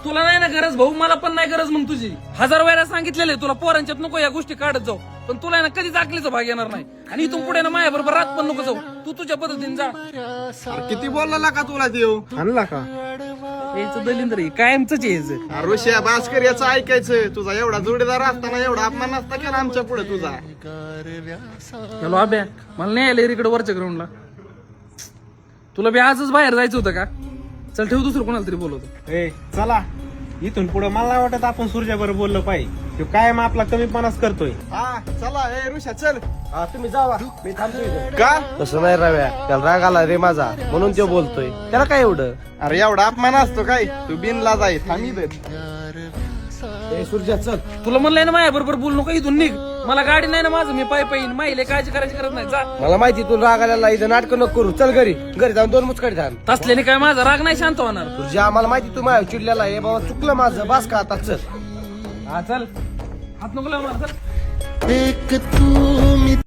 तुला नाही ना गरज भाऊ, मला पण नाही गरज. मग तुझी 1000 वेळा सांगितलेले तुला पोरांच्यात नको या गोष्टी काढत जाऊ, पण तुला ना कधीच आकलीचा भाग येणार नाही. आणि इथून पुढे ना माझ्या बरोबर रात पण नको जाऊ, तू तुझ्या पद्धतीने जा. अरे किती बोलला का तुला देव आणला का? यायचं दलिंद्र कायमच यायचं. ऋषा भास्कर याचं ऐकायचं. तुझा एवढा जोडीदार असताना एवढा अपमान नसता केला आमच्या पुढे तुझा. हॅलो अभ्या, मला नाही आलं इकडे वरच्या ग्राउंडला. तुला बी आजच बाहेर जायचं होतं का? चल ठेव, दुसरं कोणाला तरी बोलवतो. ए चला, इथून पुढे मला नाही वाटत आपण सूर्या बरोबर बोललो पाहिजे. तो कायम आपला कमीपणाच करतोय. हा चला ए ऋषा चल. तुम्ही जावा, मी थांबतो इथं. का? तसं नाही रव्या, त्याला राग आला रे माझा, म्हणून तो बोलतोय. त्याला काय एवढं? अरे एवढा अपमान असतो काय? तू बिनला जाय थांबी दे. ए सूर्या चल. तुला म्हणलंय ना माझ्या बरोबर बोल नको, इथून निघ. मला गाडी नाही ना माझं, मी पायी येईन. माहिले काळजी करायची गरज नाही, जा. मला माहिती तू राग आलेला, इथं नाटक नको करू. चल घरी, घरी जाऊन 2 मुचकडी धान. तसल्याने काय माझा राग नाही शांत होणार. तुझ्या आम्हाला माहिती तू माझ्या चिडलेला आहे बाबा, चुकलं माझं, बास का आता. चल हा चल, हात नको लावू मला, चल.